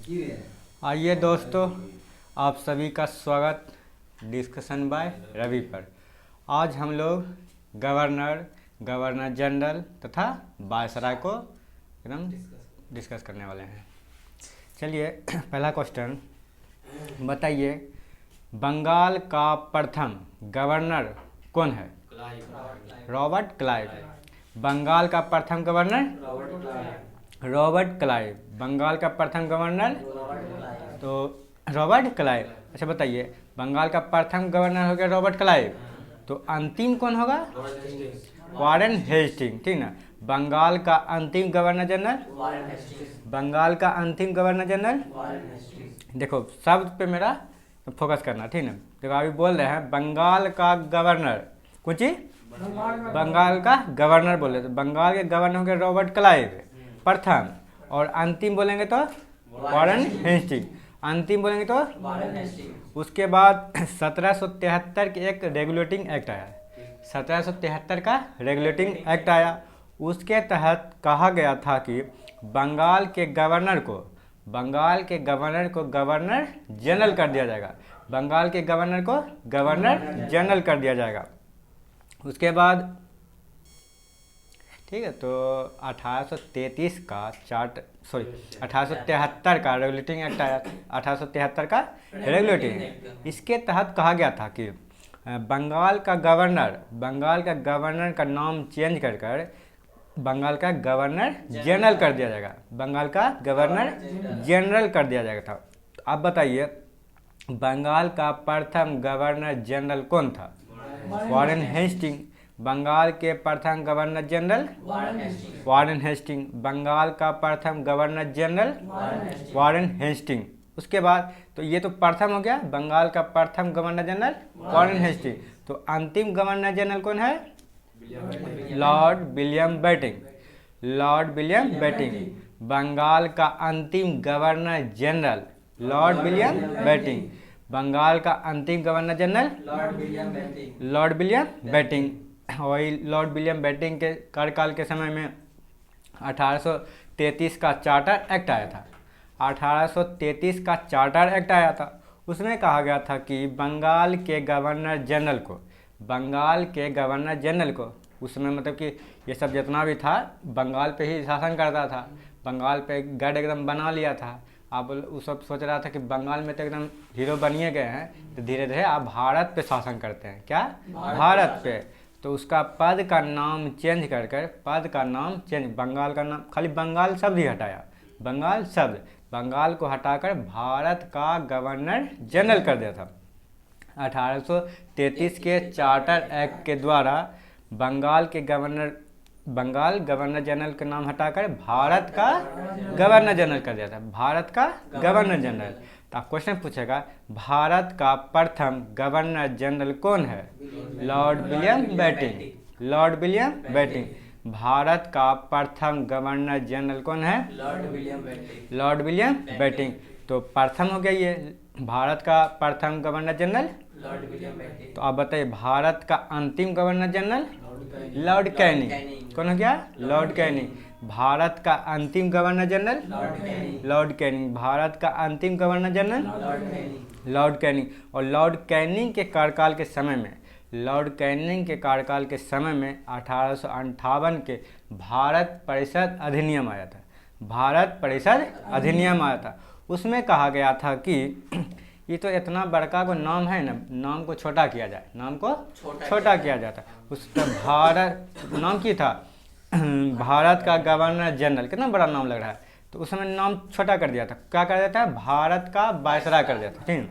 आइए दोस्तों, आप सभी का स्वागत डिस्कशन बाय रवि पर। आज हम लोग गवर्नर जनरल तथा वायसराय को एकदम डिस्कस करने वाले हैं। चलिए, पहला क्वेश्चन बताइए, बंगाल का प्रथम गवर्नर कौन है? Robert Clive. बंगाल का प्रथम गवर्नर रॉबर्ट क्लाइव। बंगाल का प्रथम गवर्नर तो रॉबर्ट क्लाइव। अच्छा बताइए, बंगाल का प्रथम गवर्नर हो गया रॉबर्ट क्लाइव, तो अंतिम कौन होगा? Warren Hastings. ठीक ना। बंगाल का अंतिम गवर्नर जनरल बंगाल का अंतिम गवर्नर जनरल देखो, शब्द पे मेरा फोकस करना, ठीक ना। देखो, अभी बोल रहे हैं बंगाल का गवर्नर, कुछ बंगाल का गवर्नर बोले तो बंगाल के गवर्नर हो गए रॉबर्ट क्लाइव प्रथम, और अंतिम बोलेंगे तो वारेन हेस्टिंग। अंतिम बोलेंगे तो उसके बाद 1773 के एक रेगुलेटिंग एक्ट आया। 1773 का रेगुलेटिंग एक्ट आया। उसके तहत कहा गया था कि बंगाल के गवर्नर को गवर्नर जनरल कर दिया जाएगा। बंगाल के गवर्नर को गवर्नर जनरल कर दिया जाएगा। उसके बाद ठीक है, तो 1833 का 1873 का रेगुलेटिंग एक्ट आया। 1873 का रेगुलेटिंग, इसके तहत कहा गया था कि बंगाल का गवर्नर का नाम चेंज कर बंगाल का गवर्नर जनरल कर दिया जाएगा। बंगाल का गवर्नर जनरल कर दिया जाएगा था। तो आप बताइए, बंगाल का प्रथम गवर्नर जनरल कौन था? Warren Hastings. बंगाल के प्रथम governor general Warren Hastings. Bengal का प्रथम गवर्नर जनरल वारेन हेस्टिंग। उसके बाद तो ये तो प्रथम हो गया, बंगाल का प्रथम गवर्नर जनरल वारेन हेस्टिंग। तो अंतिम गवर्नर जनरल कौन है? Lord William Bentinck. बंगाल का अंतिम governor general Lord William Bentinck. Bengal का अंतिम governor general Lord William Bentinck. वही लॉर्ड विलियम बेटिंग के कार्यकाल के समय में 1833 का चार्टर एक्ट आया था। 1833 का चार्टर एक्ट आया था। उसमें कहा गया था कि बंगाल के गवर्नर जनरल को उसमें मतलब कि ये सब जितना भी था बंगाल पे ही शासन करता था। बंगाल पे गढ़ एकदम बना लिया था। आप वो सब सोच रहा था कि बंगाल में तो एकदम हीरो बनिए गए हैं, तो धीरे धीरे आप भारत पे शासन करते हैं। क्या? भारत पे। तो उसका पद का नाम चेंज बंगाल का नाम खाली बंगाल शब्द ही हटाया। बंगाल को हटाकर भारत का गवर्नर जनरल कर दिया था। 1833 के चार्टर एक्ट के द्वारा बंगाल गवर्नर जनरल का नाम हटाकर भारत का गवर्नर जनरल कर दिया था। भारत का गवर्नर जनरल। तो आप क्वेश्चन पूछेगा, भारत का प्रथम गवर्नर जनरल कौन है? Lord William betting. भारत का प्रथम गवर्नर जनरल कौन है? Lord William Bentinck. तो प्रथम हो गया ये भारत का प्रथम गवर्नर जनरल। तो आप बताइए, भारत का अंतिम गवर्नर जनरल लॉर्ड कैनिंग। कौन हो गया? Lord Canning. भारत का अंतिम governor general Lord Canning. Bharat का अंतिम गवर्नर जनरल लॉर्ड कैनिंग। और लॉर्ड कैनिंग के कार्यकाल के समय में 1858 के भारत परिषद अधिनियम आया था। उसमें कहा गया था कि ये तो इतना बड़का को नाम है ना, नाम को छोटा किया जाए। उसका नाम की था भारत का गवर्नर जनरल। कितना बड़ा नाम लग रहा है, तो उस समय नाम छोटा कर दिया था। क्या कर दिया था? भारत का वायसराय कर दिया था। ठीक,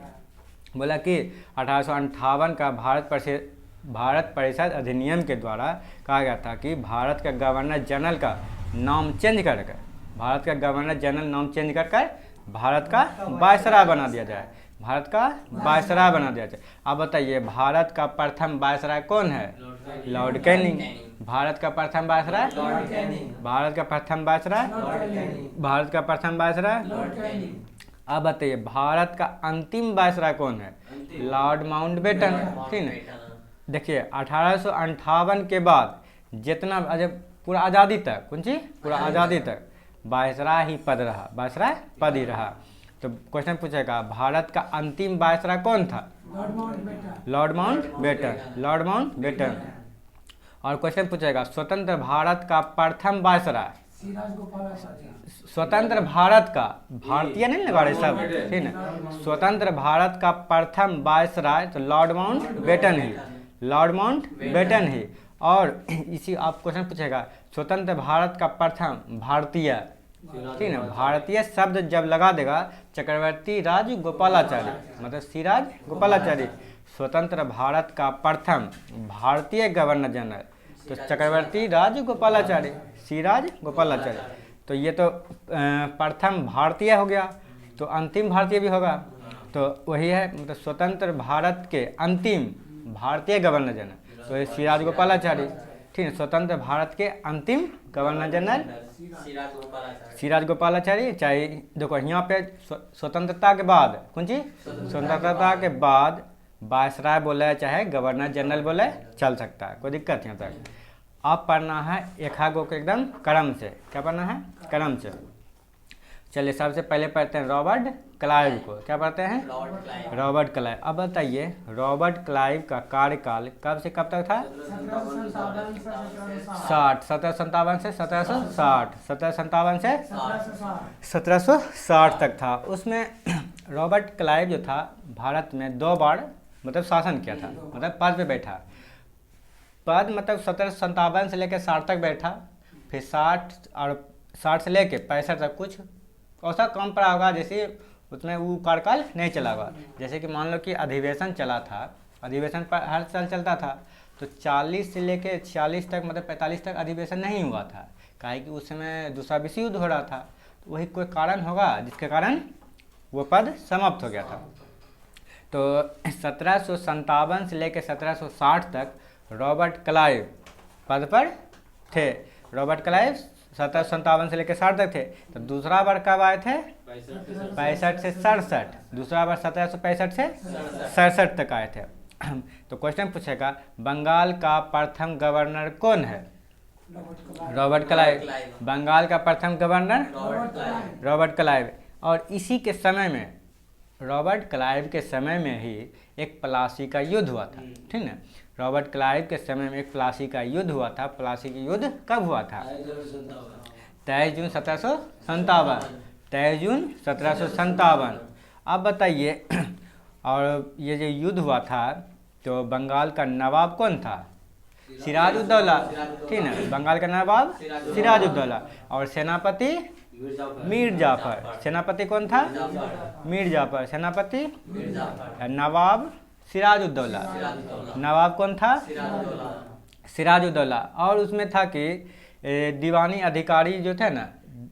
बोला कि 1858 का भारत परिषद अधिनियम के द्वारा कहा गया था कि भारत का गवर्नर जनरल का नाम चेंज कर भारत का वायसराय बना दिया जाए। अब बताइए, भारत का प्रथम वायसराय कौन है? Lord Canning. भारत का प्रथम वायसराय अब बताइए, भारत का अंतिम वायसराय कौन है? Lord Mountbatten. ठीक है। देखिए, 1858 के बाद जितना पूरा आज़ादी तक वायसराय पद ही रहा। तो क्वेश्चन पूछेगा भारत का अंतिम वायसराय कौन था? Lord Mountbatten, Lord Mountbatten. और क्वेश्चन पूछेगा स्वतंत्र भारत का प्रथम वायसराय, स्वतंत्र भारत का, भारतीय नहीं लगा रहे सब, ठीक है, स्वतंत्र भारत का प्रथम वायसराय तो लॉर्ड माउंटबेटन ही, लॉर्ड माउंटबेटन ही। और इसी आप क्वेश्चन पूछेगा स्वतंत्र भारत का प्रथम भारतीय, ठीक है, भारतीय शब्द जब लगा देगा चक्रवर्ती राज गोपालाचारी, मतलब सिराज गोपालाचारी। स्वतंत्र भारत का प्रथम भारतीय गवर्नर जनरल तो चक्रवर्ती राज गोपालाचारी, सिराज गोपालाचारी। तो ये तो प्रथम भारतीय हो गया, तो अंतिम भारतीय भी होगा, तो वही है, मतलब स्वतंत्र भारत के अंतिम भारतीय गवर्नर जनरल तो ये सिराज गोपालाचारी, ठीक है। स्वतंत्र भारत के अंतिम गवर्नर जनरल सिराज गोपालाचारी। चाहे देखो यहाँ पे स्वतंत्रता के बाद कौन चीज, स्वतंत्रता के बाद वायसराय बोले चाहे गवर्नर जनरल बोले चल सकता है, कोई दिक्कत यहाँ तक। अब पढ़ना है एकागो को एकदम क्रम से, क्या पढ़ना है? क्रम से। चलिए सबसे पहले पढ़ते हैं रॉबर्ट क्लाइव को, क्या पढ़ते हैं? Robert Clive. अब बताइए रॉबर्ट क्लाइव का कार्यकाल कब से कब तक था? 1757 से 1760, 1757 से 1760 तक था। उसमें रॉबर्ट क्लाइव जो था भारत में 2 बार मतलब शासन किया था, मतलब पद पे बैठा। पद मतलब 1757 से लेकर 60 तक बैठा, फिर 60 से लेकर 65 तक कुछ ऐसा कम पड़ा होगा, जैसे उसमें वो कार्यकाल नहीं चला होगा। जैसे कि मान लो कि अधिवेशन चला था, अधिवेशन पर हर साल चलता था, तो 40 से लेकर 46 तक मतलब 45 तक अधिवेशन नहीं हुआ था, काहे कि उस समय दूसरा विश्व युद्ध हो रहा था। तो वही कोई कारण होगा जिसके कारण वो पद समाप्त हो गया था। तो 1757 से लेकर 1760 तक रॉबर्ट क्लाइव पद पर थे। रॉबर्ट क्लाइव 1757 से लेकर 60 तक थे। तो दूसरा बार कब आए थे? 65 से 67, दूसरा बार 1765 से 67 तक आए थे। तो क्वेश्चन पूछेगा बंगाल का प्रथम गवर्नर कौन है? Robert Clive. बंगाल का प्रथम गवर्नर रॉबर्ट क्लाइव। और इसी के समय में, रॉबर्ट क्लाइव के समय में ही एक प्लासी का युद्ध हुआ था, ठीक है। रॉबर्ट क्लाइव के समय में एक प्लासी का युद्ध हुआ था। प्लासी का युद्ध कब हुआ था? 23 जून 1757, 23 जून 1757। अब बताइए और ये जो युद्ध हुआ था तो बंगाल का नवाब कौन था? सिराजुद्दौला, ठीक है, बंगाल का नवाब सिराजुद्दौला। और सेनापति मीर जाफर। सेनापति कौन था? मीर जाफर। सेनापति नवाब सिराजुद्दौला। नवाब कौन था? सिराजुद्दौला। और उसमें था कि दीवानी अधिकारी जो थे ना,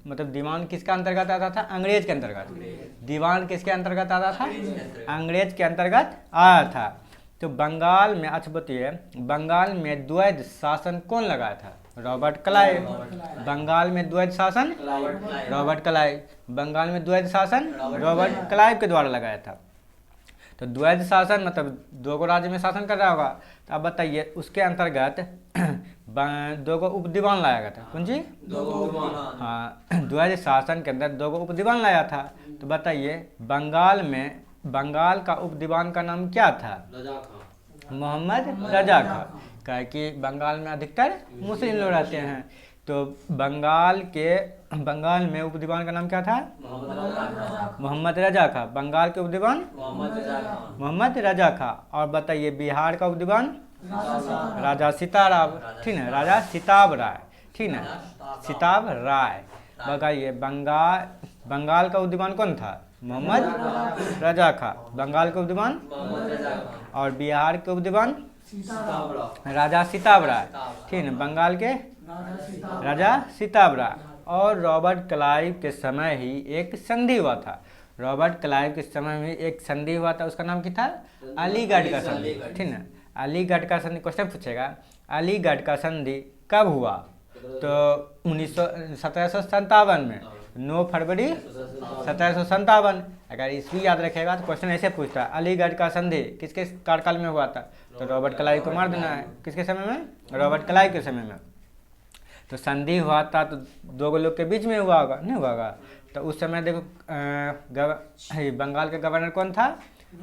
मतलब दीवान किसका अंतर्गत आता था? अंग्रेज के अंतर्गत। दीवान किसके अंतर्गत आता था? अंग्रेज के अंतर्गत आया था। तो बंगाल में, अच्छा बताइए, बंगाल में द्वैध शासन कौन लगाया था? Robert Clive. बंगाल में द्वैध शासन रॉबर्ट क्लाइव। बंगाल में द्वैध शासन रॉबर्ट क्लाइव के द्वारा लगाया था। तो द्वैध शासन मतलब 2 राज्य में शासन कर रहा होगा। तो अब बताइए उसके अंतर्गत 2 उपदीवान लाया गया था। कौन जी? हाँ, द्वैध शासन के अंदर 2 उपदीवान लाया था। तो बताइए बंगाल का उपदीवान का नाम क्या था? मोहम्मद रजा खां। क्या कि बंगाल में अधिकतर मुस्लिम लोग रहते हैं। तो बंगाल में उपदीवान का नाम क्या था? मोहम्मद रजा खां। बंगाल के उपदीवान मोहम्मद रजा खां। और बताइए बिहार का उपदीवान? राजा सीताराम, ठीक है, राजा सिताब राय, ठीक है, सिताब राय। बताइए बंगाल का उपदीवान कौन था? मोहम्मद रजा खां, बंगाल के उपदीवान। और बिहार के उपदीवान? राजा सिताब राय, ठीक है, बंगाल के राजा सिताब राय। और रॉबर्ट क्लाइव के समय ही एक संधि हुआ था। रॉबर्ट क्लाइव के समय में एक संधि हुआ था, उसका नाम क्या था? अलीगढ़ का संधि, ठीक है। अलीगढ़ का संधि क्वेश्चन पूछेगा अलीगढ़ का संधि कब हुआ? तो 1757 में, 9 फरवरी 1757। अगर ईस्वी याद रखेगा तो क्वेश्चन ऐसे पूछता है अलीगढ़ का संधि किसके कार्यकाल में हुआ था? तो रॉबर्ट क्लाइव को मार देना है। किसके समय में? रॉबर्ट क्लाइव के समय में। तो संधि हुआ था तो 2 लोग के बीच में हुआ होगा, नहीं हुआ होगा? तो उस समय देखो बंगाल का गवर्नर कौन था?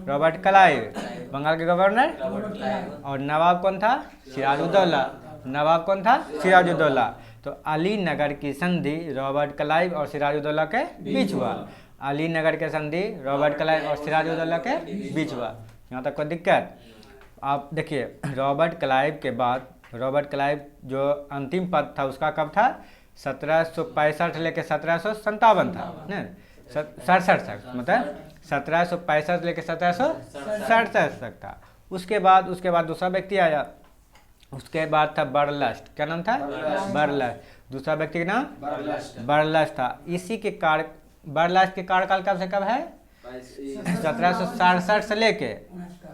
रॉबर्ट क्लाइव, बंगाल के गवर्नर। और नवाब कौन था? सिराजुद्दौला, नवाब कौन था? सिराजुद्दौला। तो अली नगर की संधि रॉबर्ट क्लाइव और सिराजुद्दौला के बीच हुआ। अली नगर के संधि रॉबर्ट क्लाइव और सिराजुद्दौला के बीच हुआ। यहाँ तक कोई दिक्कत? आप देखिए, रॉबर्ट क्लाइव के बाद, रॉबर्ट क्लाइव जो अंतिम पद था उसका कब था? 1765 लेके 1757 था ना, 67 तक, मतलब 1765 लेके 1767 तक था। उसके बाद दूसरा व्यक्ति आया, उसके बाद था बर्लस्ट। क्या नाम था? बर्लस्ट। दूसरा व्यक्ति का नाम बर्लस्ट था। इसी के बर्लस्ट के कार्यकाल कब से कब है? 1767 से लेके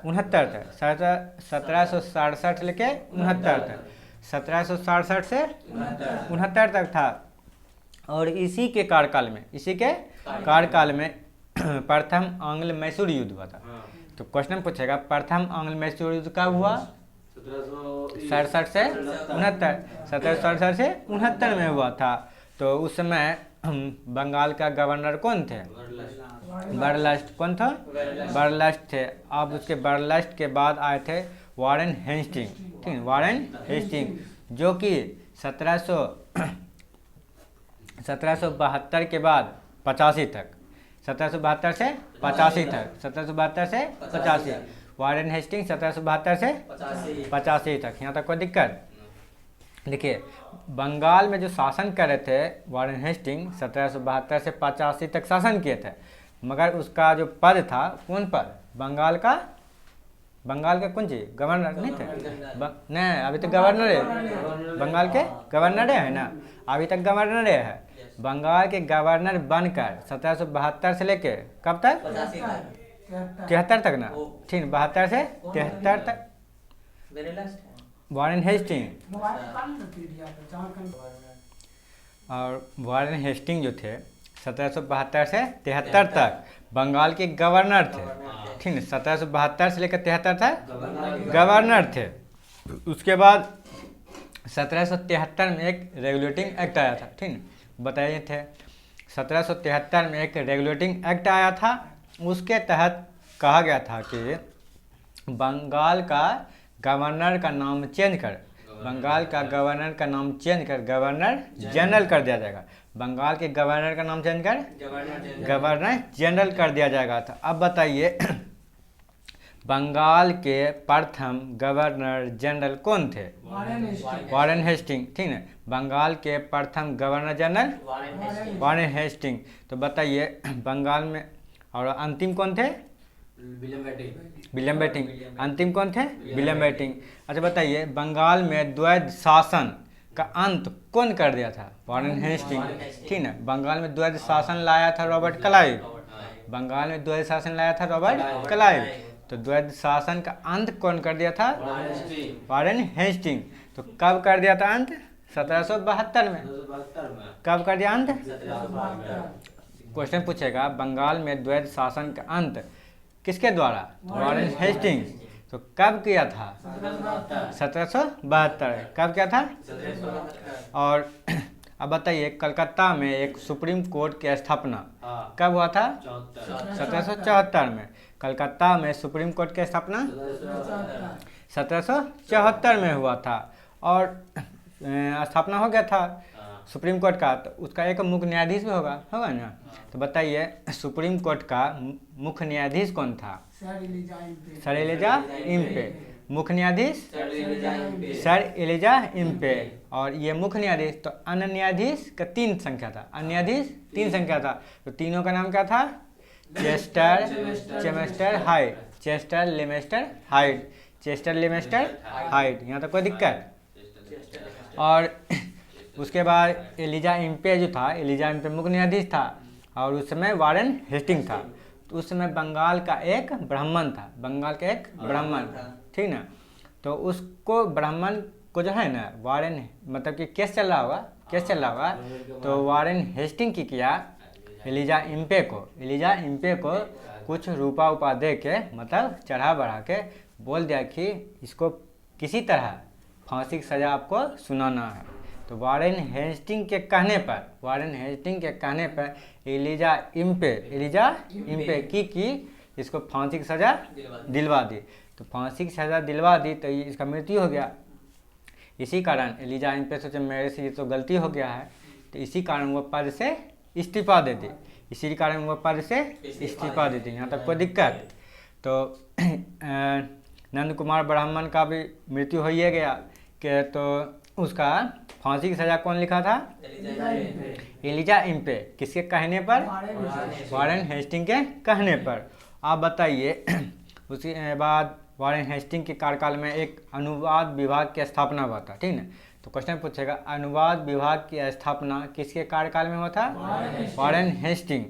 69 तक, 1767 से लेके 69 तक, 1767 से 69 तक था। और इसी के कार्यकाल में प्रथम आंग्ल मैसूर युद्ध हुआ था। तो क्वेश्चन पूछेगा प्रथम आंग्ल मैसूर युद्ध कब हुआ? 67 से 69, 1767 से 69 में हुआ था। तो उस समय बंगाल का गवर्नर कौन थे? बर्लस्ट। कौन था? बर्लस्ट थे। अब उसके बर्लस्ट के बाद आए थे वारेन हेस्टिंग, ठीक, वारेन हेस्टिंग, जो कि 1772 के बाद 85 तक, 1772 से 85 तक, 1772 से 85, वारेन हेस्टिंग 1772 से 85 तक। यहाँ तक कोई दिक्कत? देखिए, बंगाल में जो शासन कर रहे थे वारेन हेस्टिंग 1772 से 85 तक शासन किए थे, मगर उसका जो पद था, कौन पद? बंगाल का कौन चीज? गवर्नर नहीं थे? नहीं, अभी तक गवर्नर है, बंगाल के गवर्नर है ना, अभी तक गवर्नर है। बंगाल के गवर्नर बनकर 1772 से लेके कब तक? 73 तक ना, ठीक, 72 से 73 तक वारेन हेस्टिंग। और वारेन हेस्टिंग जो थे 1772 से 73 तक बंगाल के गवर्नर थे, ठीक है, 1772 से लेकर 73 तक गवर्नर थे। उसके बाद 1773 में एक रेगुलेटिंग एक्ट आया था, ठीक है, बताए थे। 1773 में एक रेगुलेटिंग एक्ट आया था, उसके तहत कहा गया था कि बंगाल का गवर्नर का नाम चेंज कर, बंगाल का गवर्नर का नाम चेंज कर गवर्नर जनरल कर दिया जाएगा। बंगाल के गवर्नर का नाम चेंज कर गवर्नर जनरल कर दिया जाएगा। तो अब बताइए, बंगाल के प्रथम गवर्नर जनरल कौन थे? वारेन हेस्टिंग, ठीक है, बंगाल के प्रथम गवर्नर जनरल वारेन हेस्टिंग। तो बताइए, बंगाल में, और अंतिम कौन थे? William Bentinck. अंतिम कौन थे? William Bentinck. अच्छा बताइए, बंगाल में द्वैध शासन का अंत कौन कर दिया था? वारेन हेस्टिंग, ठीक है। बंगाल में द्वैध शासन लाया था रॉबर्ट क्लाइव, बंगाल में द्वैध शासन लाया था रॉबर्ट क्लाइव। तो द्वैध शासन का अंत कौन कर दिया था? Warren Hastings. तो कब कर दिया था अंत? 1772 में। कब कर दिया अंत? क्वेश्चन पूछेगा, बंगाल में द्वैध शासन का अंत किसके द्वारा? Warren Hastings. तो कब किया था? 1772। कब किया था? और अब बताइए, कलकत्ता में एक सुप्रीम कोर्ट की स्थापना कब हुआ था? 1774 में। कलकत्ता में सुप्रीम कोर्ट की स्थापना 1774 में हुआ था। और स्थापना हो गया था सुप्रीम कोर्ट का, तो उसका एक मुख्य न्यायाधीश भी होगा ना। तो बताइए, सुप्रीम कोर्ट का मुख्य न्यायाधीश कौन था? Sir Elijah Impey. मुख्य न्यायाधीश सर एलिजा इम्पे। और ये मुख्य न्यायाधीश, तो अन्य न्यायाधीश का 3 संख्या था, अन्य न्यायाधीश 3 संख्या था। तो तीनों का नाम क्या था? चेस्टर हाइड, चेस्टर लेमेस्टर हाइड, चेस्टर लेमेस्टर हाइड। यहाँ तक कोई दिक्कत? और उसके बाद एलिजा इम्पे जो था, एलिजा इम्पे मुख्य न्यायाधीश था, और उस समय वारेन हेस्टिंग था। तो उस समय बंगाल का एक ब्राह्मण था, बंगाल का एक ब्राह्मण, ठीक ना। तो उसको ब्राह्मण को जो है ना, वारेन, मतलब कि केस चल रहा होगा, तो वारेन हेस्टिंग की किया, एलिजा इम्पे को कुछ रुपा उपा दे के, मतलब चढ़ा बढ़ा के बोल दिया कि इसको किसी तरह फांसी की सज़ा आपको सुनाना है। तो वारेन हेस्टिंग के कहने पर एलिजा इम्पे की इसको फांसी की सज़ा दिलवा दी। तो फांसी की सज़ा दिलवा दी तो इसका मृत्यु हो गया। इसी कारण एलिजा इम्पे सोचे मेरे से ये तो गलती हो गया है, तो इसी कारण वो पद से इस्तीफा दे दी। यहाँ तक कोई दिक्कत? तो नंद कुमार ब्राह्मण का भी मृत्यु हो ही गया कि तो उसका फांसी की सज़ा कौन लिखा था? Elijah Impey. किसके कहने पर? वारेन हेस्टिंग के कहने पर। आप बताइए उसके बाद वारेन हेस्टिंग के कार्यकाल में एक अनुवाद विभाग की स्थापना हुआ था, ठीक है। तो क्वेश्चन पूछेगा अनुवाद विभाग की स्थापना किसके कार्यकाल में हुआ था? Warren Hastings.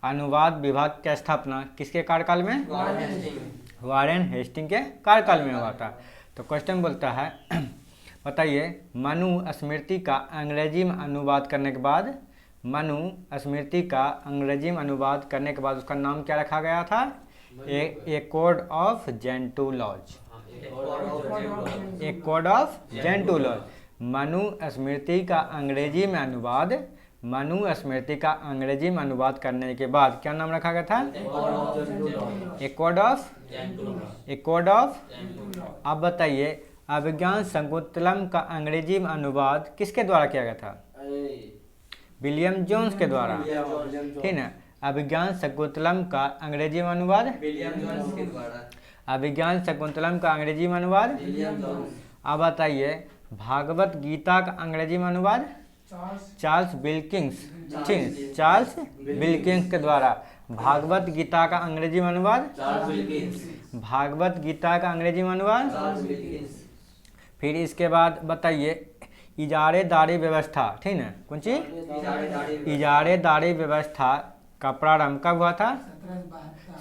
अनुवाद विभाग की स्थापना किसके कार्यकाल में? वारेन हेस्टिंग के कार्यकाल में हुआ था। तो क्वेश्चन बोलता है बताइए मनुस्मृति का अंग्रेजी में अनुवाद करने के बाद उसका नाम क्या रखा गया था? A code of Gentoo laws. Manusmriti का अंग्रेजी में अनुवाद करने के बाद क्या नाम रखा गया था? A code of. अब बताइए अभिज्ञान शकुंतलम का अंग्रेजी में अनुवाद किसके द्वारा किया गया था? विलियम जोन्स के द्वारा, ठीक है। अभिज्ञान शकुंतलम का अंग्रेजी में अनुवाद अब बताइए भागवत गीता का अंग्रेजी में अनुवाद चार्ल्स विल्किंस के द्वारा। भागवत गीता का अंग्रेजी में अनुवाद फिर इसके बाद बताइए इजारेदारी व्यवस्था, ठीक है। कौन सी? इजारेदारी व्यवस्था का प्रारंभ कब हुआ था?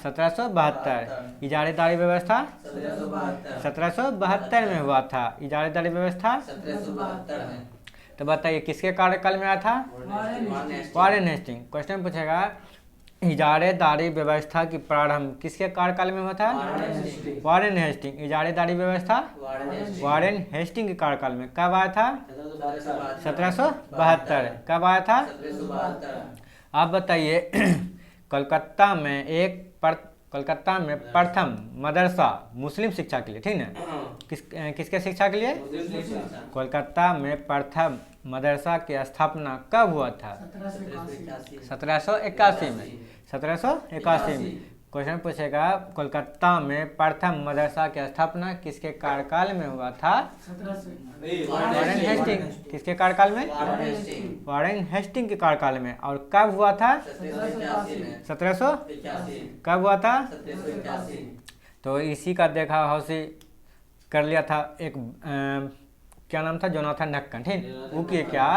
1772। इजारेदारी व्यवस्था 1772 में हुआ था। इजारेदारी व्यवस्था 1772 में। तो बताइए किसके कार्यकाल में आया था? Warren Hasting. क्वेश्चन पूछेगा इजारेदारी व्यवस्था की प्रारंभ किसके कार्यकाल में हुआ था? Warren Hasting. इजारेदारी व्यवस्था वारेन हेस्टिंग के कार्यकाल में कब आया था? 1772। कब आया था? आप बताइए कोलकाता में प्रथम मदरसा मुस्लिम शिक्षा के लिए, ठीक है। किसके शिक्षा के लिए? कोलकाता में प्रथम मदरसा की स्थापना कब हुआ था? 1781 में। 1781 में। क्वेश्चन पूछेगा कोलकाता में प्रथम मदरसा की स्थापना किसके कार्यकाल में हुआ था? Warren Hastings. किसके कार्यकाल में? वारेन हेस्टिंग के कार्यकाल में। और कब हुआ था? 1700। कब हुआ था? तो इसी का देखा हौसी कर लिया था एक क्या नाम था? जोनाथन ढक्कन, ठीक। वो किए क्या?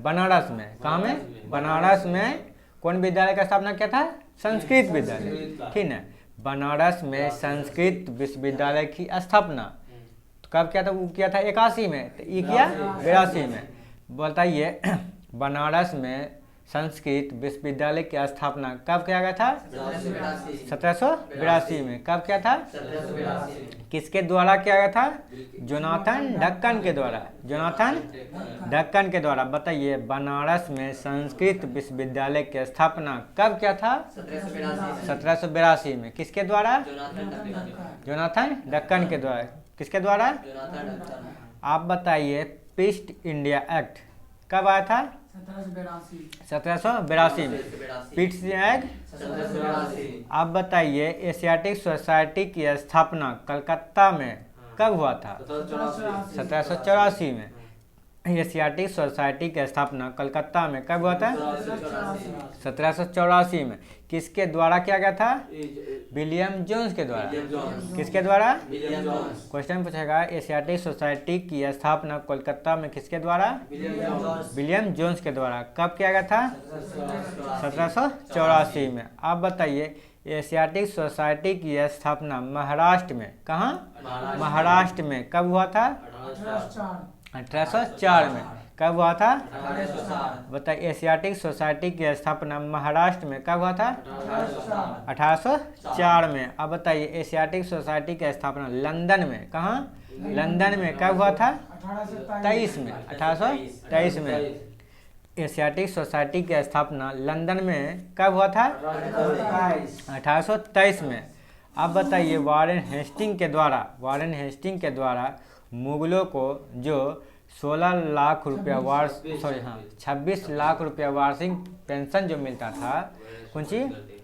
बनारस में। कहाँ में? बनारस में कौन विद्यालय का स्थापना किया था? संस्कृत विद्यालय, ठीक है। बनारस में संस्कृत विश्वविद्यालय की स्थापना तो कब किया था? वो किया था 81 में। तो ये किया 82 में। बताइए बनारस में संस्कृत विश्वविद्यालय की स्थापना कब किया गया था? 1782 में। कब किया था? किसके द्वारा किया गया था? जोनाथन ढक्कन के द्वारा। बताइए बनारस में संस्कृत विश्वविद्यालय की स्थापना कब किया था? 1782 में। किसके द्वारा? जोनाथन ढक्कन के द्वारा। किसके द्वारा? आप बताइए पीस्ट इंडिया एक्ट कब आया था? 1782 में। पीस्ट एक्ट। आप बताइए एशियाटिक सोसाइटी की स्थापना कलकत्ता में कब हुआ था? 1784 में। एशियाटिक सोसाइटी की स्थापना कलकत्ता में कब हुआ था? 1784 में। किसके द्वारा किया गया था? विलियम जोन्स के द्वारा। किसके द्वारा? क्वेश्चन पूछेगा एशियाटिक सोसाइटी की स्थापना कोलकाता में किसके द्वारा? विलियम जोन्स के द्वारा। कब किया गया था? 1784 में। आप बताइए एशियाटिक सोसाइटी की स्थापना महाराष्ट्र में, कहाँ? महाराष्ट्र में कब हुआ था? 1804 में। कब हुआ था? बताइए एशियाटिक सोसाइटी की स्थापना महाराष्ट्र में कब हुआ था? 1804 में। अब बताइए एशियाटिक सोसाइटी की स्थापना लंदन में, कहाँ? लंदन में कब हुआ था? 23 में, 1823 में। एशियाटिक सोसाइटी की स्थापना लंदन में कब हुआ था? 1823 में। अब बताइए वारेन हेस्टिंग के द्वारा मुगलों को जो 16 लाख रुपया 26 लाख रुपया वार्षिक पेंशन जो मिलता था,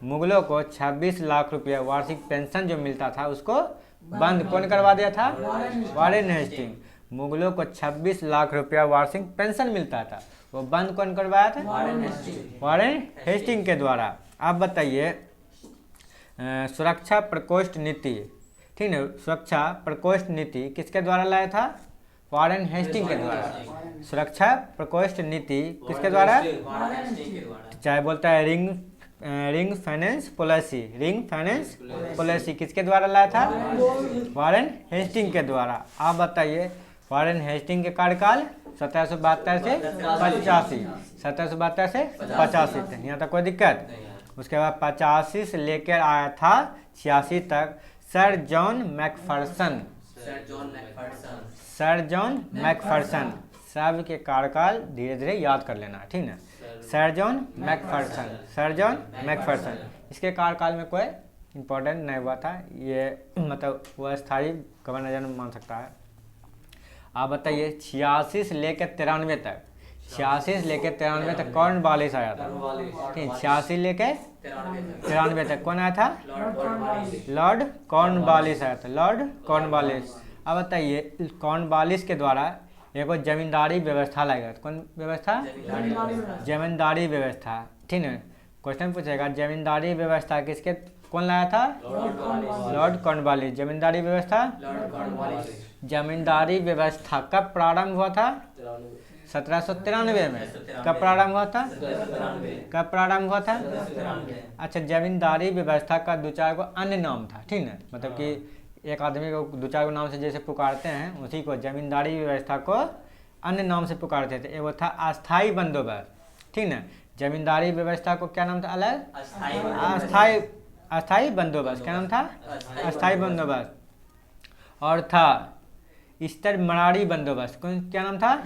मुगलों को 26 लाख रुपया वार्षिक पेंशन जो मिलता था उसको बंद कौन करवा दिया था? Warren Hastings. मुगलों को 26 लाख रुपया वार्षिक पेंशन मिलता था, वो बंद कौन करवाया था? वारेन हेस्टिंग के द्वारा। आप बताइए सुरक्षा प्रकोष्ठ नीति, ठीक है, सुरक्षा प्रकोष्ठ नीति किसके द्वारा लाया था? वारेन हेस्टिंग के द्वारा। सुरक्षा प्रकोष्ठ नीति किसके द्वारा? चाहे बोलता है रिंग फाइनेंस पॉलिसी किसके द्वारा लाया था? वारेन हेस्टिंग के द्वारा। आप बताइए वारेन हेस्टिंग के कार्यकाल 1772 से 85, 1772 से 85 तक, यहाँ तक कोई दिक्कत? उसके बाद 85 से लेकर आया था 86 तक सर जॉन मैकफर्सन। सब के कार्यकाल धीरे धीरे याद कर लेना, ठीक है। सर जॉन मैकफर्सन, इसके कार्यकाल में कोई इम्पोर्टेंट नहीं हुआ था, ये मतलब वो स्थायी गवर्नर जनरल मान सकता है। आप बताइए 86 से लेकर 93 तक, 86 से लेकर 93 तक कॉर्नवालिस आया था, ठीक। 86 लेकर 93 तक कौन आया था? लॉर्ड कॉर्नवालिस आया था, लॉर्ड कॉर्नवालिस। अब बताइए कॉर्नवालिस के द्वारा एक जमींदारी व्यवस्था लाएगा, कौन व्यवस्था? जमींदारी व्यवस्था, ठीक है। क्वेश्चन पूछेगा जमींदारी व्यवस्था किसके कौन लाया था? Lord Cornwallis. जमींदारी व्यवस्था कब प्रारंभ हुआ था? 1793 में। कब प्रारंभ हुआ था? अच्छा, जमींदारी व्यवस्था का दो चार को अन्य नाम था, ठीक है, मतलब कि एक आदमी को दो चार नाम से जैसे पुकारते हैं, उसी को जमींदारी व्यवस्था को अन्य नाम से पुकारते थे। वो था अस्थाई बंदोबस्त, ठीक है। जमींदारी व्यवस्था को क्या नाम था अलग? अस्थाई बंदोबस्त। क्या नाम था? अस्थाई बंदोबस्त। और था स्तर मरारी बंदोबस्त। क्या नाम था?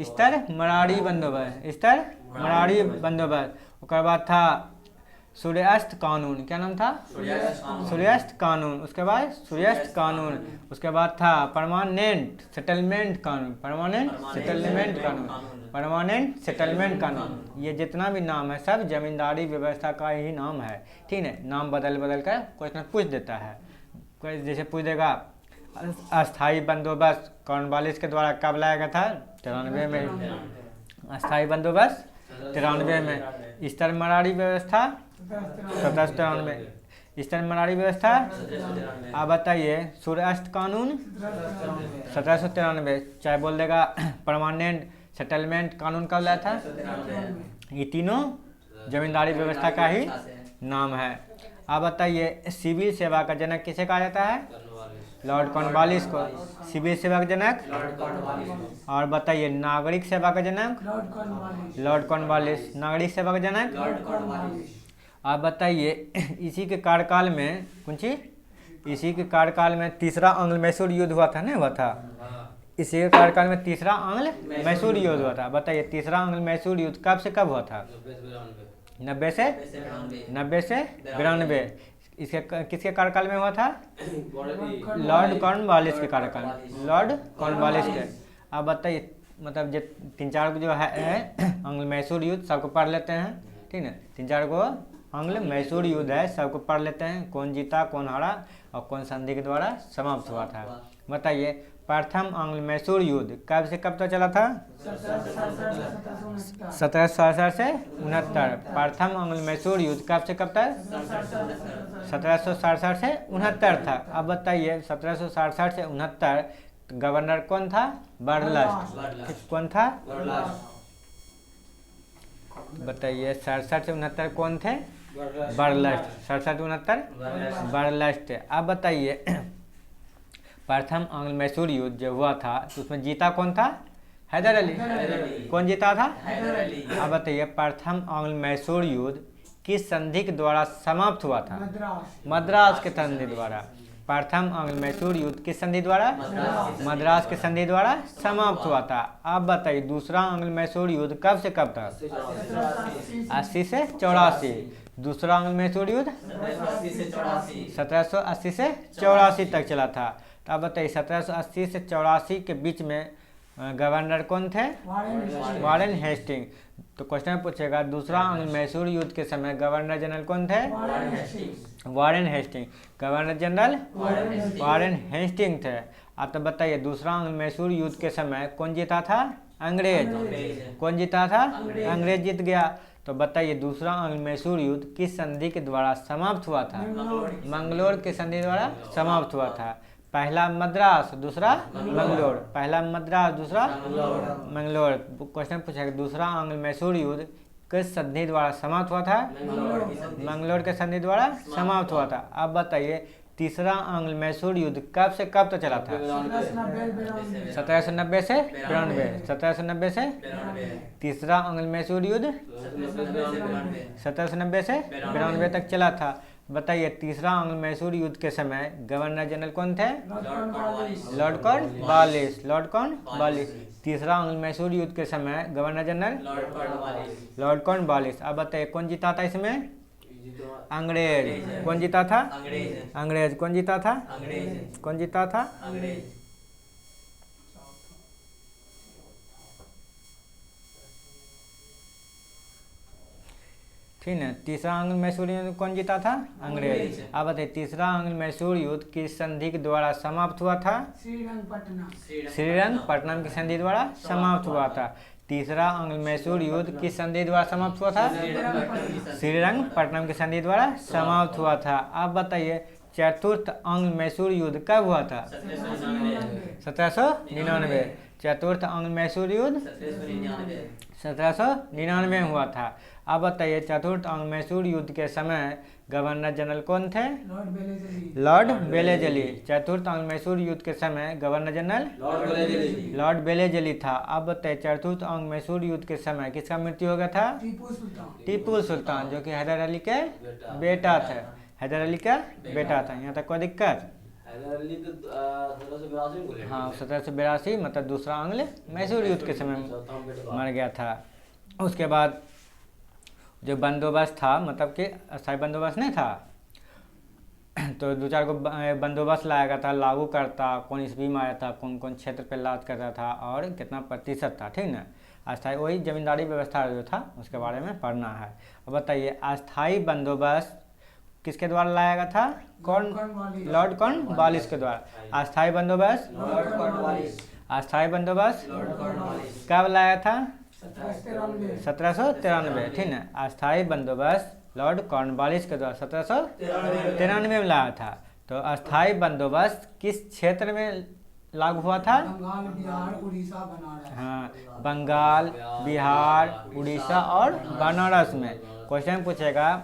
स्तर मरारी बंदोबस्त। उसके बाद था सूर्यास्त कानून। क्या नाम था? सूर्यास्त कानून। उसके बाद था परमानेंट सेटलमेंट कानून। ये जितना भी नाम है सब जमींदारी व्यवस्था का ही नाम है, ठीक है। नाम बदल कर क्वेश्चन पूछ देता है। कोई जैसे पूछ देगा अस्थाई बंदोबस्त कॉर्नवालिस के द्वारा कब लाया गया था? 93 में। अस्थाई बंदोबस्त 93 में। स्तर मरारी व्यवस्था 1793। स्तर मरारी व्यवस्था आप बताइए। सूर्यास्त कानून 1793। चाहे बोल देगा परमानेंट सेटलमेंट कानून कब लाया था? ये तीनों जमींदारी व्यवस्था का ही नाम है। आप बताइए सिविल सेवा का जनक किसे कहा जाता है? लॉर्ड कॉर्नवालिस को सिविल सेवा का जनक। और बताइए नागरिक सेवा का जनक? Lord Cornwallis. नागरिक सेवा का जनक? आप बताइए इसी के कार्यकाल में तीसरा आंग्ल मैसूर युद्ध हुआ था, नहीं हुआ था? इसी के कार्यकाल में तीसरा आंग्ल मैसूर युद्ध हुआ था। बताइए तीसरा आंग्ल मैसूर युद्ध कब से कब हुआ था? 90 से 92। इसके किसके कार्यकाल में हुआ था? लॉर्ड कॉर्नवालिस के कार्यकाल में। लॉर्ड कॉर्नवालिस के। अब बताइए मतलब जो तीन चार जो है आंग्ल मैसूर युद्ध सबको पढ़ लेते हैं, ठीक है। तीन चार को आंग्ल मैसूर युद्ध है, सबको पढ़ लेते हैं। कौन जीता, कौन हारा और कौन संधि के द्वारा समाप्त हुआ था। बताइए प्रथम आंग्ल मैसूर युद्ध कब से कब तक चला था? 1767 से 69। प्रथम आंग्ल मैसूर युद्ध कब से कब तक? 1767 से 69 था। अब बताइए 1767 से 69 गवर्नर कौन था? बर्लस्ट। कौन था? बताइए 67 से 69 कौन थे? बर्लस्ट। 67 69 बर्लस्ट। अब बताइए प्रथम आंग्ल मैसूर युद्ध जो हुआ था तो उसमें जीता कौन था? हैदर अली। कौन जीता था? हैदर अली। अब बताइए प्रथम आंग्ल मैसूर युद्ध किस संधि के द्वारा समाप्त हुआ था? मद्रास के संधि द्वारा। प्रथम आंग्ल मैसूर युद्ध किस संधि द्वारा? मद्रास की संधि द्वारा समाप्त हुआ था। अब बताइए दूसरा आंग्ल मैसूर युद्ध कब से कब तक? 80 से 84। दूसरा आंग्ल मैसूर युद्ध 1780 से 84 तक चला था। तो अब बताइए 1780 से 84 के बीच में गवर्नर कौन थे? Warren Hastings. तो क्वेश्चन पूछेगा दूसरा आंग्ल मैसूर युद्ध के समय गवर्नर जनरल कौन थे? Warren Hastings. Governor general Warren Hastings थे। अब तो बताइए दूसरा आंग्ल मैसूर युद्ध के समय कौन जीता था? अंग्रेज। कौन जीता था? अंग्रेज जीत गया। तो बताइए दूसरा आंग्ल मैसूर युद्ध किस संधि के द्वारा समाप्त हुआ था? मंगलोर के संधि द्वारा समाप्त हुआ था। पहला मद्रास, दूसरा मंगलोर। पहला मद्रास, दूसरा मंगलोर। क्वेश्चन पूछेगा दूसरा आंग्ल मैसूर युद्ध किस संधि द्वारा समाप्त हुआ था? मंगलोर के संधि द्वारा समाप्त हुआ था। अब बताइए तीसरा आंग्ल मैसूर युद्ध कब से कब तक चला था? 1790 से 92। 1790 से तीसरा आंग्ल मैसूर युद्ध 1790 से 92 तक चला था। बताइए तीसरा आंग्ल मैसूर युद्ध के समय गवर्नर जनरल कौन थे? Lord Cornwallis. Lord Cornwallis. तीसरा आंग्ल मैसूर युद्ध के समय गवर्नर जनरल लॉर्ड कॉर्नवालिस। अब बताइए कौन जीता था इसमें? अंग्रेज। कौन जीता था? अंग्रेज। कौन जीता था? कौन जीता था? ठीक है। तीसरा आंग्ल मैसूर युद्ध कौन जीता था? अंग्रेज। अब बताइए तीसरा आंग्ल मैसूर युद्ध किस संधि के द्वारा समाप्त हुआ था? श्रीरंगपट्टनम की संधि द्वारा समाप्त हुआ था। तीसरा आंग्ल मैसूर युद्ध किस संधि द्वारा समाप्त हुआ था? श्रीरंगपट्टनम की संधि द्वारा समाप्त हुआ था। अब बताइए चतुर्थ आंग्ल मैसूर युद्ध कब हुआ था? 1799। चतुर्थ आंग्ल मैसूर युद्ध 1799 में हुआ था। अब बताइए चतुर्थ आंग्ल मैसूर युद्ध के समय गवर्नर जनरल कौन थे? Lord Wellesley. चतुर्थ आंग्ल मैसूर युद्ध के समय गवर्नर जनरल लॉर्ड वेलेजली था। अब बताइए चतुर्थ आंग्ल मैसूर युद्ध के समय किसका मृत्यु हो गया था? टीपू सुल्तान, जो कि हैदर अली के बेटा थे। हैदर अली का बेटा था। यहाँ तक कोई दिक्कत? हाँ 1782 मतलब दूसरा आंग्ल मैसूर युद्ध के समय मर गया था। उसके बाद जो बंदोबस्त था मतलब कि अस्थायी बंदोबस्त नहीं था, तो दो चार को बंदोबस्त लाया गया था, लागू करता, कौन ईस्वी में आया था, कौन कौन क्षेत्र पे राज करता था और कितना प्रतिशत था। ठीक ना। अस्थायी वही जमींदारी व्यवस्था जो था उसके बारे में पढ़ना है। अब बताइए अस्थायी बंदोबस्त किसके द्वारा लाया गया था? लॉर्ड कॉर्नवालिस के द्वारा। अस्थायी बंदोबस्त अस्थायी बंदोबस्त कब लाया था? 1793। ठीक है। अस्थायी बंदोबस्त लॉर्ड कॉर्नवालिस के द्वारा 1793 में लाया था। तो अस्थायी बंदोबस्त किस क्षेत्र में लागू हुआ था? बंगाल, बिहार, उड़ीसा, बनारस। हाँ, बंगाल, बिहार, उड़ीसा और बनारस में। क्वेश्चन पूछेगा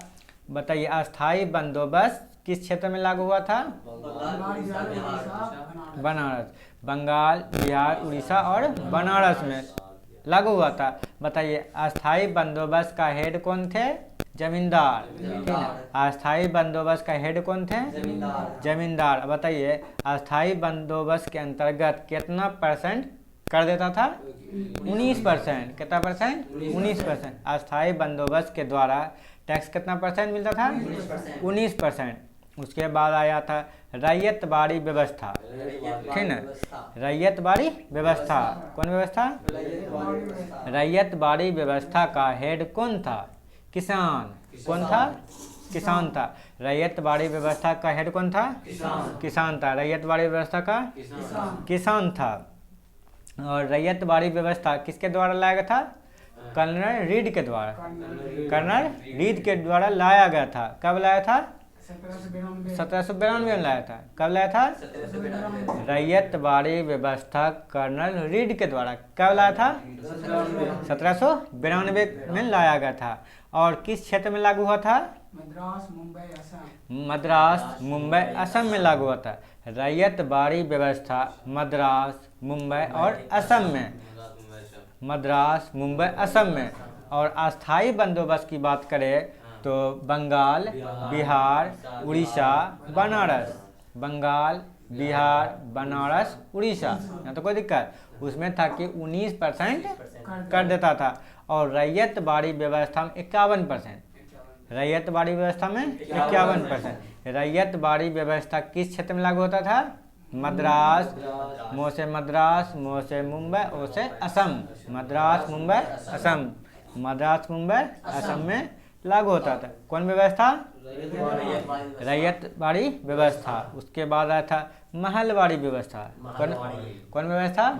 बताइए अस्थायी बंदोबस्त किस क्षेत्र में लागू हुआ था? बनारस। बंगाल, बिहार, उड़ीसा और बनारस में लागू हुआ था। बताइए अस्थायी बंदोबस्त का हेड कौन थे? जमींदार। ठीक है। अस्थायी बंदोबस्त का हेड कौन थे? जमींदार। बताइए अस्थायी बंदोबस्त के अंतर्गत कितना परसेंट कर देता था? 19%। कितना परसेंट? 19%। अस्थायी बंदोबस्त के द्वारा टैक्स कितना परसेंट मिलता था? 19%। उसके बाद आया था रैयतवाड़ी व्यवस्था। ठीक है। रैयतवाड़ी व्यवस्था। कौन व्यवस्था? रैयतवाड़ी व्यवस्था का हेड कौन था? किसान। कौन था? किसान था। रैयतवाड़ी व्यवस्था का हेड कौन था? किसान था। रैयतवाड़ी व्यवस्था का किसान था। और रैयतवाड़ी व्यवस्था किसके द्वारा लाया गया था? कर्नल रीड के द्वारा। कर्नल रीड के द्वारा लाया गया था। कब लाया था? 1792 में लाया था। कब लाया था? रैयतवाड़ी व्यवस्था कर्नल रीड के द्वारा कब लाया था? 1792 में लाया गया था। और किस क्षेत्र में लागू हुआ था? मद्रास, मुंबई, असम। मद्रास, मुंबई, असम में लागू हुआ था। रैयतवाड़ी व्यवस्था मद्रास, मुंबई और असम में। मद्रास, मुंबई, असम में। और अस्थायी बंदोबस्त की बात करें तो बंगाल, बिहार, उड़ीसा, बनारस। बंगाल, बिहार, बनारस, उड़ीसा, यहाँ तो कोई दिक्कत, उसमें था कि 19% कर देता था। और रैयतवाड़ी व्यवस्था में 51%, रैयतवाड़ी व्यवस्था में 51%। रैयतवाड़ी व्यवस्था किस क्षेत्र में लागू होता था? मद्रास, मो से मद्रास, मो से मुंबई, ओ से असम, मद्रास, मुंबई, असम, मद्रास, मुंबई, असम में लागू होता था। कौन व्यवस्था? रैयतवाड़ी व्यवस्था। उसके बाद आया था महलवाड़ी व्यवस्था। कौन व्यवस्था?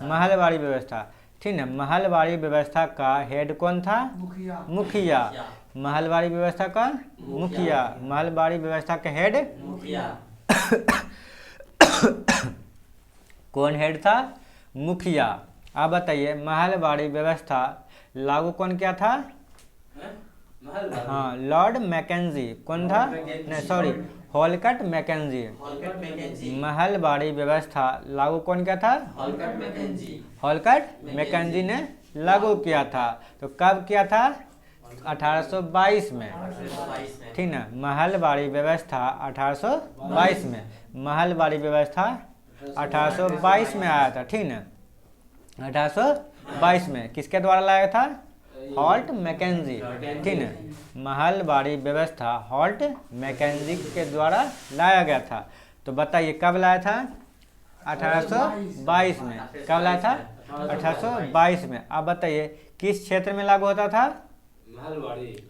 महलवाड़ी व्यवस्था। ठीक है, महलवाड़ी व्यवस्था का हेड कौन था? मुखिया। मुखिया। महलवाड़ी व्यवस्था का मुखिया। महलवाड़ी व्यवस्था का हेड कौन हेड था? मुखिया। अब बताइए महलवाड़ी व्यवस्था लागू कौन किया था? हाँ, लॉर्ड मैकेंजी। कौन था? नहीं सॉरी, हॉलकट मैकेंजी। महलवाड़ी व्यवस्था लागू कौन किया था? हॉलकट मैकेंजी ने लागू किया था। तो कब किया था? 1822 में। ठीक ना, महलवाड़ी व्यवस्था 1822 में, महलवाड़ी व्यवस्था 1822 में आया था। ठीक ना, 1822 में किसके द्वारा लाया था? Holt Mackenzie. ठीक है, महलवाड़ी व्यवस्था हॉल्ट मैकेंजी के द्वारा लाया गया था। तो बताइए कब लाया था? 1822 में। कब लाया था? 1822 में। अब बताइए किस क्षेत्र में लागू होता था?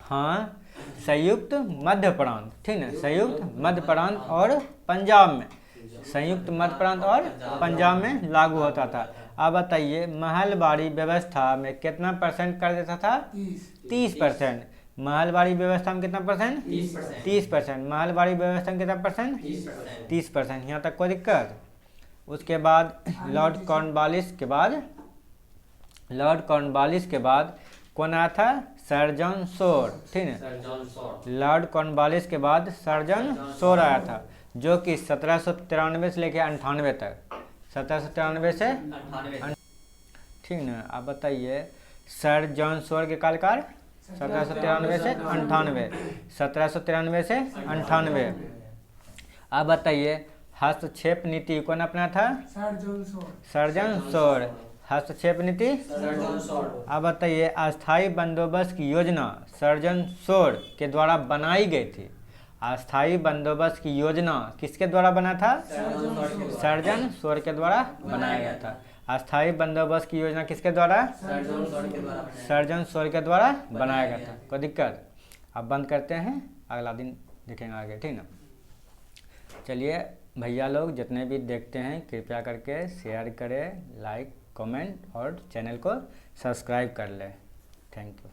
हाँ, संयुक्त मध्य प्रांत। ठीक है, संयुक्त मध्य प्रांत और पंजाब में, संयुक्त मध्य प्रांत और पंजाब में लागू होता था। अब बताइए महलवाड़ी व्यवस्था में कितना परसेंट कर देता था? 30%। महलवाड़ी व्यवस्था में कितना परसेंट? 30%। महलवाड़ी व्यवस्था में कितना परसेंट? 30%। यहाँ तक कोई दिक्कत? उसके बाद लॉर्ड कॉर्नवालिस के बाद कौन आया था? Sir John Shore. ठीक है, लॉर्ड कॉर्नवालिस के बाद सर जॉन शोर आया था, जो कि 1793 से लेकर 98 तक, 1793 से। ठीक ना। आप बताइए सर जॉन शोर के कार्यकाल 1793 से 98, 1793 से 98। आप बताइए हस्तक्षेप नीति कौन अपना था? Sir John Shore. हस्तक्षेप नीति। अब बताइए अस्थायी बंदोबस्त की योजना सर जॉन शोर के द्वारा बनाई गई थी। अस्थायी बंदोबस्त की योजना किसके द्वारा बना था? सर जॉन शोर के द्वारा बनाया गया था। अस्थायी बंदोबस्त की योजना किसके द्वारा? सर जॉन शोर के द्वारा बनाया गया था। कोई दिक्कत? अब बंद करते हैं, अगला दिन देखेंगे आगे। ठीक ना। चलिए भैया लोग जितने भी देखते हैं कृपया करके शेयर करें, लाइक, कमेंट और चैनल को सब्सक्राइब कर लें। Thank you.